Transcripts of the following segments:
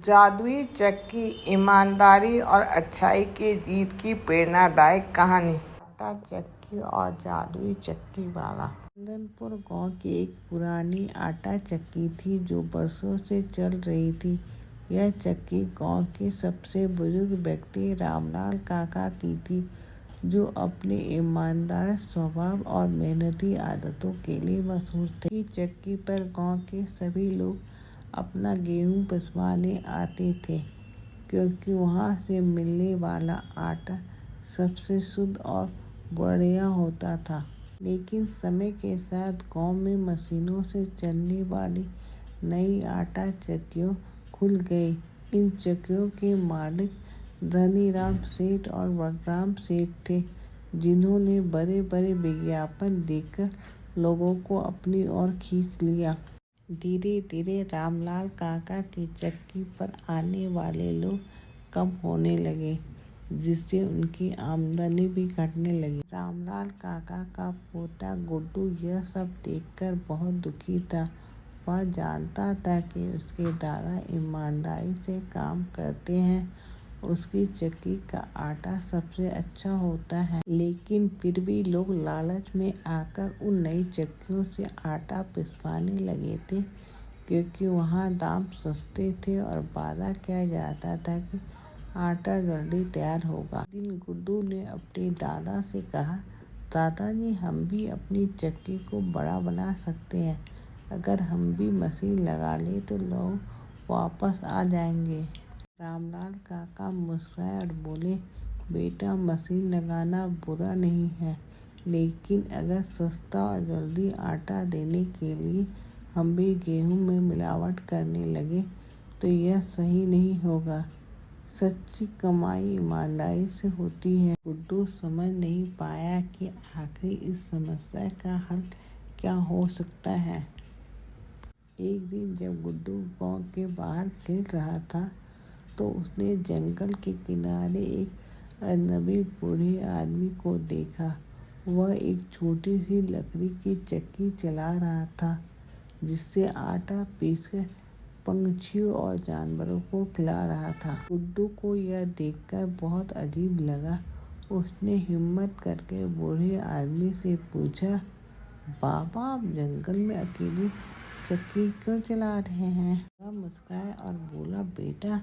जादुई चक्की, ईमानदारी और अच्छाई की जीत की प्रेरणादायक कहानी। आटा चक्की और जादुई चक्की वाला। चंदनपुर गांव की एक पुरानी आटा चक्की थी जो बरसों से चल रही थी। यह चक्की गांव के सबसे बुजुर्ग व्यक्ति रामलाल काका की थी, जो अपने ईमानदार स्वभाव और मेहनती आदतों के लिए मशहूर थे। चक्की पर गांव के सभी लोग अपना गेहूं पिसवाने आते थे, क्योंकि वहां से मिलने वाला आटा सबसे शुद्ध और बढ़िया होता था। लेकिन समय के साथ गांव में मशीनों से चलने वाली नई आटा चक्कियां खुल गई। इन चक्कियों के मालिक धनीराम सेठ और बलराम सेठ थे, जिन्होंने बड़े बड़े विज्ञापन देकर लोगों को अपनी ओर खींच लिया। धीरे धीरे रामलाल काका की चक्की पर आने वाले लोग कम होने लगे, जिससे उनकी आमदनी भी घटने लगी। रामलाल काका का पोता गुड्डू यह सब देखकर बहुत दुखी था। वह जानता था कि उसके दादा ईमानदारी से काम करते हैं, उसकी चक्की का आटा सबसे अच्छा होता है। लेकिन फिर भी लोग लालच में आकर उन नई चक्कियों से आटा पिसवाने लगे थे, क्योंकि वहाँ दाम सस्ते थे और वादा किया जाता था कि आटा जल्दी तैयार होगा। एक दिन गुड्डू ने अपने दादा से कहा, दादाजी, हम भी अपनी चक्की को बड़ा बना सकते हैं। अगर हम भी मशीन लगा ले तो लोग वापस आ जाएंगे। रामलाल काका मुस्कुराए और बोले, बेटा, मशीन लगाना बुरा नहीं है, लेकिन अगर सस्ता और जल्दी आटा देने के लिए हम भी गेहूं में मिलावट करने लगे तो यह सही नहीं होगा। सच्ची कमाई ईमानदारी से होती है। गुड्डू समझ नहीं पाया कि आखिर इस समस्या का हल क्या हो सकता है। एक दिन जब गुड्डू गांव के बाहर खेल रहा था, तो उसने जंगल के किनारे एक अजनबी बूढ़े आदमी को देखा। वह एक छोटी सी लकड़ी की चक्की चला रहा था, जिससे आटा पीसकर पंछियों और जानवरों को खिला रहा था। गुड्डू को यह देखकर बहुत अजीब लगा। उसने हिम्मत करके बूढ़े आदमी से पूछा, बाबा, आप जंगल में अकेले चक्की क्यों चला रहे हैं? वह मुस्कुराया और बोला, बेटा,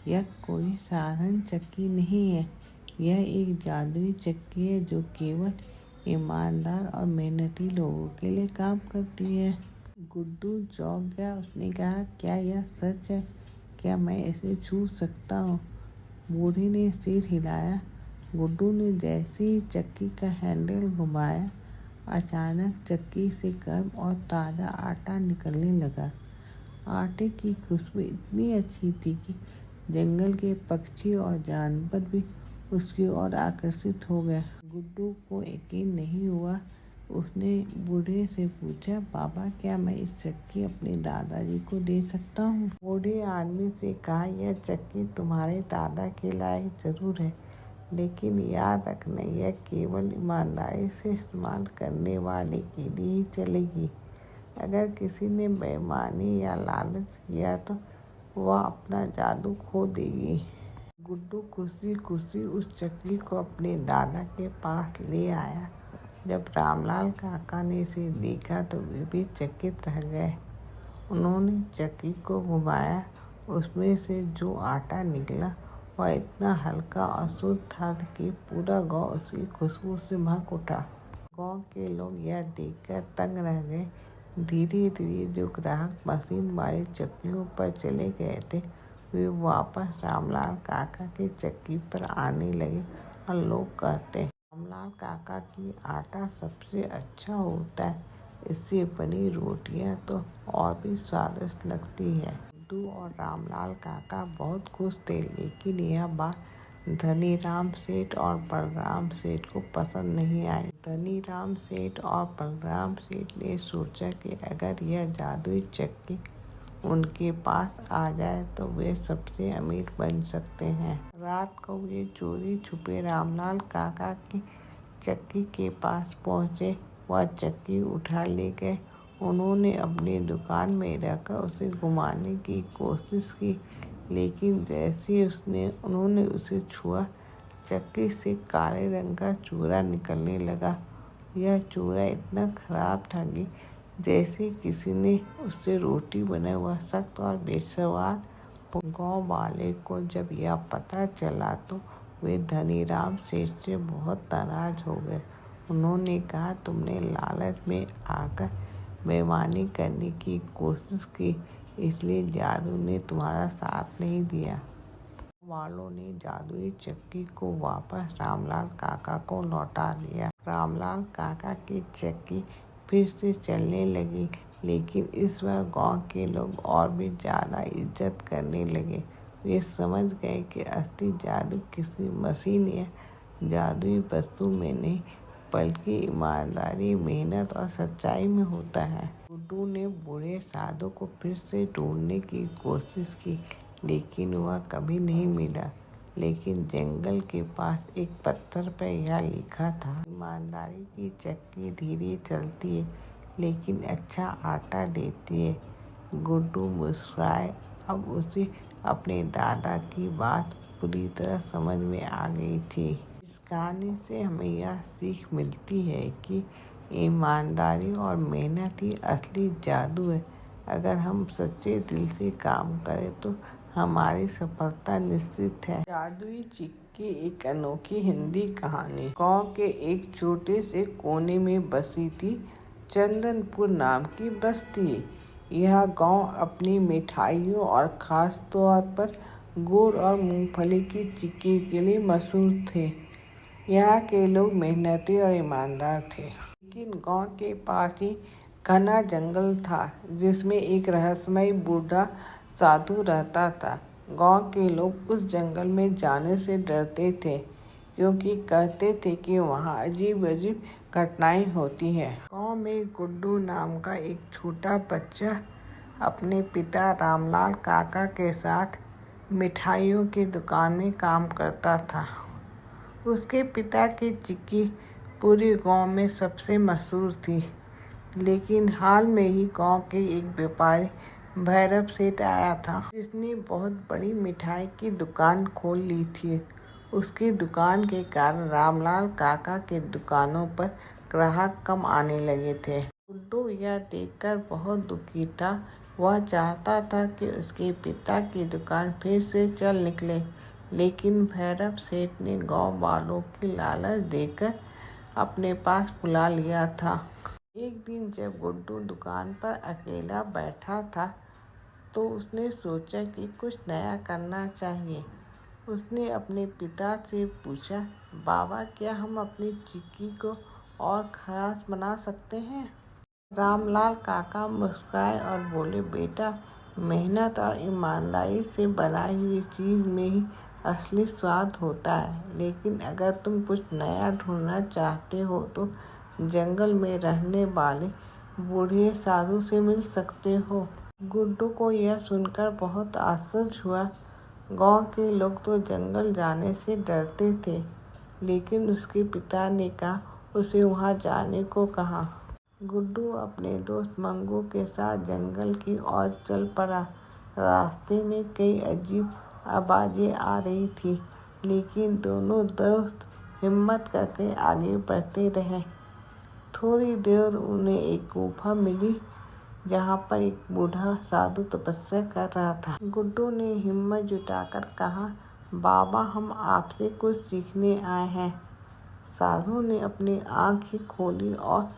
यह कोई साधारण चक्की नहीं है। यह एक जादुई चक्की है जो केवल ईमानदार और मेहनती लोगों के लिए काम करती है। गुड्डू चौंक गया। उसने कहा, क्या यह सच है? क्या मैं इसे छू सकता हूँ? बूढ़े ने सिर हिलाया। गुड्डू ने जैसे ही चक्की का हैंडल घुमाया, अचानक चक्की से गर्म और ताज़ा आटा निकलने लगा। आटे की खुशबू इतनी अच्छी थी कि जंगल के पक्षी और जानवर भी उसकी ओर आकर्षित हो गए। गुड्डू को यकीन नहीं हुआ। उसने बूढ़े से पूछा, बाबा, क्या मैं इस चक्की अपने दादाजी को दे सकता हूँ? बूढ़े आदमी से कहा, यह चक्की तुम्हारे दादा के लायक जरूर है, लेकिन याद रखना, यह केवल ईमानदारी से इस्तेमाल करने वाले के लिए ही चलेगी। अगर किसी ने बेईमानी या लालच किया तो वह अपना जादू खो देगी। गुड्डू खुशी खुशी उस चक्की को अपने दादा के पास ले आया। जब रामलाल काका ने इसे देखा तो वे भी चकित रह गए। उन्होंने चक्की को घुमाया। उसमें से जो आटा निकला वह इतना हल्का और शुद्ध था कि पूरा गांव उसकी खुशबू से महक उठा। गांव के लोग यह देखकर तंग रह गए। धीरे धीरे जो ग्राहक मशीन वाली चक्कियों पर चले गए थे, वे वापस रामलाल काका की चक्की पर आने लगे और लोग कहते, रामलाल काका की आटा सबसे अच्छा होता है, इससे बनी रोटियां तो और भी स्वादिष्ट लगती है। गुड्डू और रामलाल काका बहुत खुश थे, लेकिन यह बात धनीराम सेठ और बलराम सेठ को पसंद नहीं आई। धनीराम सेठ और बलराम सेठ ने सोचा कि अगर यह जादुई चक्की उनके पास आ जाए तो वे सबसे अमीर बन सकते हैं। रात को वे चोरी छुपे रामलाल काका की चक्की के पास पहुंचे। वह चक्की उठा ले गए। उन्होंने अपनी दुकान में रखकर उसे घुमाने की कोशिश की, लेकिन जैसे उन्होंने उसे छुआ, चक्की से काले रंग का चूरा निकलने लगा। यह चूरा इतना खराब था कि जैसे किसी ने उससे रोटी बना हुआ सख्त और बेस्वाद। गांव वाले को जब यह पता चला तो वे धनीराम सेठ से बहुत नाराज हो गए। उन्होंने कहा, तुमने लालच में आकर बेईमानी करने की कोशिश की, इसलिए जादू ने तुम्हारा साथ नहीं दिया। वालों ने जादुई चक्की को वापस रामलाल काका को लौटा दिया। रामलाल काका की चक्की फिर से चलने लगी, लेकिन इस बार गांव के लोग और भी ज्यादा इज्जत करने लगे। वे समझ गए कि असली जादू किसी मशीन या जादुई वस्तु में नहीं, बल्कि ईमानदारी, मेहनत और सच्चाई में होता है। गुड्डू ने बूढ़े साधु को फिर से ढूंढने की कोशिश की, लेकिन वह कभी नहीं मिला। लेकिन जंगल के पास एक पत्थर पर यह लिखा था, ईमानदारी की चक्की धीरे चलती है, लेकिन अच्छा आटा देती है। गुड्डू मुस्कुराए। अब उसे अपने दादा की बात पूरी तरह समझ में आ गई थी। इस कहानी से हमें यह सीख मिलती है कि ईमानदारी और मेहनत ही असली जादू है। अगर हम सच्चे दिल से काम करें तो हमारी सफलता निश्चित है। जादुई चक्की एक अनोखी हिंदी कहानी। गांव के एक छोटे से कोने में बसी थी चंदनपुर नाम की बस्ती। यह गांव अपनी मिठाइयों और खास तौर पर गुड़ और मूंगफली की चिक्की के लिए मशहूर थे। यहाँ के लोग मेहनती और ईमानदार थे। लेकिन गांव के पास ही घना जंगल था, जिसमें एक रहस्यमय बूढ़ा साधु रहता था। गांव के लोग उस जंगल में जाने से डरते थे, क्योंकि कहते थे कि वहां अजीब अजीब घटनाएं होती हैं। गांव में गुड्डू नाम का एक छोटा बच्चा अपने पिता रामलाल काका के साथ मिठाइयों की दुकान में काम करता था। उसके पिता की चिक्की पूरे गांव में सबसे मशहूर थी। लेकिन हाल में ही गांव के एक व्यापारी भैरव सेठ आया था, जिसने बहुत बड़ी मिठाई की दुकान खोल ली थी। उसकी दुकान के कारण रामलाल काका के दुकानों पर ग्राहक कम आने लगे थे। गुड्डू यह देखकर बहुत दुखी था। वह चाहता था कि उसके पिता की दुकान फिर से चल निकले, लेकिन भैरव सेठ ने गांव वालों की लालच देकर अपने पास बुला लिया था। एक दिन जब गुड्डू दुकान पर अकेला बैठा था, तो उसने सोचा कि कुछ नया करना चाहिए। उसने अपने पिता से पूछा, बाबा, क्या हम अपनी चिक्की को और खास बना सकते हैं? रामलाल काका मुस्कुराए और बोले, बेटा, मेहनत और ईमानदारी से बनाई हुई चीज में ही असली स्वाद होता है। लेकिन अगर तुम कुछ नया ढूंढना चाहते हो तो जंगल में रहने वाले बूढ़े साधु से मिल सकते हो। गुड्डू को यह सुनकर बहुत आश्चर्य हुआ। गांव के लोग तो जंगल जाने से डरते थे, लेकिन उसके पिता ने कहा उसे वहां जाने को कहा। गुड्डू अपने दोस्त मंगू के साथ जंगल की ओर चल पड़ा। रास्ते में कई अजीब आवाजें आ रही थी, लेकिन दोनों दोस्त हिम्मत करके आगे बढ़ते रहे। थोड़ी देर उन्हें एक गुफा मिली, जहाँ पर एक बूढ़ा साधु तपस्या कर रहा था। गुड्डू ने हिम्मत जुटाकर कहा, बाबा, हम आपसे कुछ सीखने आए हैं। साधु ने अपनी आंखें खोली और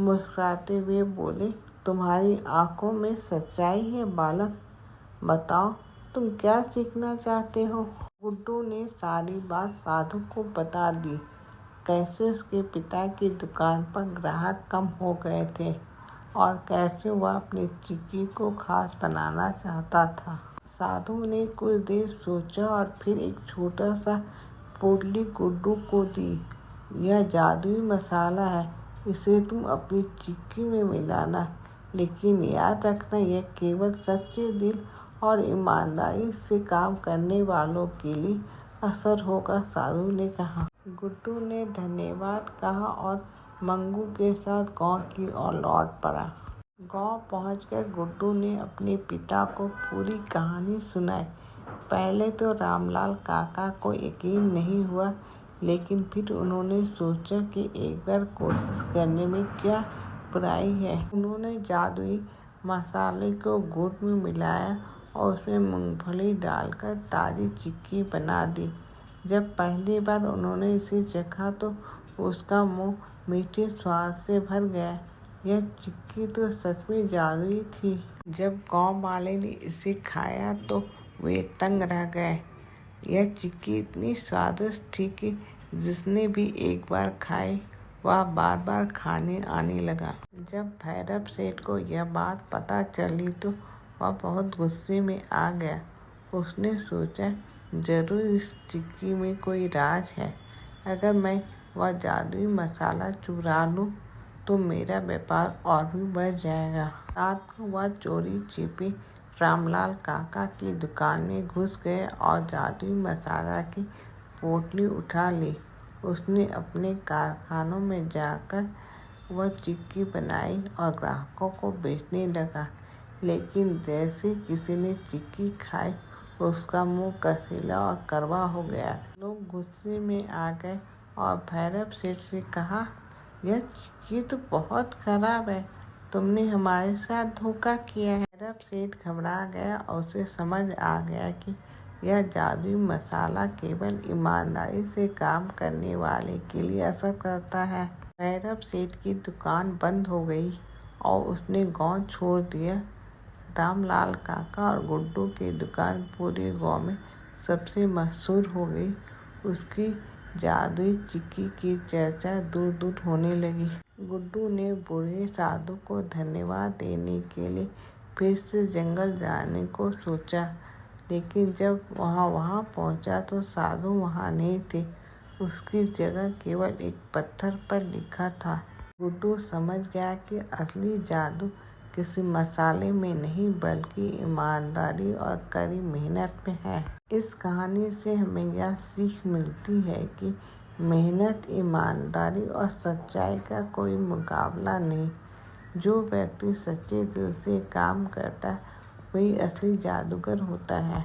मुस्कुराते हुए बोले, तुम्हारी आंखों में सच्चाई है बालक, बताओ तुम क्या सीखना चाहते हो? गुड्डू ने सारी बात साधु को बता दी, कैसे उसके पिता की दुकान पर ग्राहक कम हो गए थे और कैसे वह अपनी चिक्की को खास बनाना चाहता था। साधु ने कुछ देर सोचा और फिर एक छोटा सा पोटली गुड्डू को दी। यह जादुई मसाला है, इसे तुम अपनी चिक्की में मिलाना, लेकिन याद रखना, यह केवल सच्चे दिल और ईमानदारी से काम करने वालों के लिए असर होगा, साधु ने कहा। गुड्डू ने धन्यवाद कहा और मंगू के साथ गांव की ओर लौट पड़ा। गांव पहुंचकर गुड्डू ने अपने पिता को पूरी कहानी सुनाई। पहले तो रामलाल काका को यकीन नहीं हुआ, लेकिन फिर उन्होंने सोचा कि एक बार कोशिश करने में क्या बुराई है। उन्होंने जादुई मसाले को गुड़ में मिलाया और उसमें मूंगफली डालकर ताज़ी चिक्की बना दी। जब पहली बार उन्होंने इसे चखा तो उसका मुंह मीठे स्वाद से भर गया। यह चिक्की तो सच में जादुई थी। जब गांव वाले ने इसे खाया तो वे दंग रह गए। यह चिक्की इतनी स्वादिष्ट थी कि जिसने भी एक बार खाई वह बार बार खाने आने लगा। जब भैरव सेठ को यह बात पता चली तो वह बहुत गुस्से में आ गया। उसने सोचा, जरूर इस चिक्की में कोई राज है। अगर मैं वह जादुई मसाला चुरा लूं तो मेरा व्यापार और भी बढ़ जाएगा। रात को वह चोरी छिपे रामलाल काका की दुकान में घुस गए और जादुई मसाला की पोटली उठा ली। उसने अपने कारखानों में जाकर वह चिक्की बनाई और ग्राहकों को बेचने लगा। लेकिन जैसे किसी ने चिक्की खाई उसका मुंह कसीला और कड़वा हो गया। लोग गुस्से में आ गए और भैरव सेठ से कहा, यह चिक्की तो बहुत खराब है, तुमने हमारे साथ धोखा किया है। भैरव सेठ घबरा गया और उसे समझ आ गया कि यह जादुई मसाला केवल ईमानदारी से काम करने वाले के लिए असर करता है। भैरव सेठ की दुकान बंद हो गई और उसने गांव छोड़ दिया। रामलाल काका और गुड्डू की दुकान पूरे गांव में सबसे मशहूर हो गई। उसकी जादुई चिक्की की चर्चा दूर दूर होने लगी। गुड्डू ने बूढ़े साधु को धन्यवाद देने के लिए फिर से जंगल जाने को सोचा, लेकिन जब वहाँ पहुँचा तो साधु वहाँ नहीं थे। उसकी जगह केवल एक पत्थर पर लिखा था। गुड्डू समझ गया कि असली जादू किसी मसाले में नहीं बल्कि ईमानदारी और कड़ी मेहनत में है। इस कहानी से हमें यह सीख मिलती है कि मेहनत, ईमानदारी और सच्चाई का कोई मुकाबला नहीं। जो व्यक्ति सच्चे दिल से काम करता है वही असली जादूगर होता है।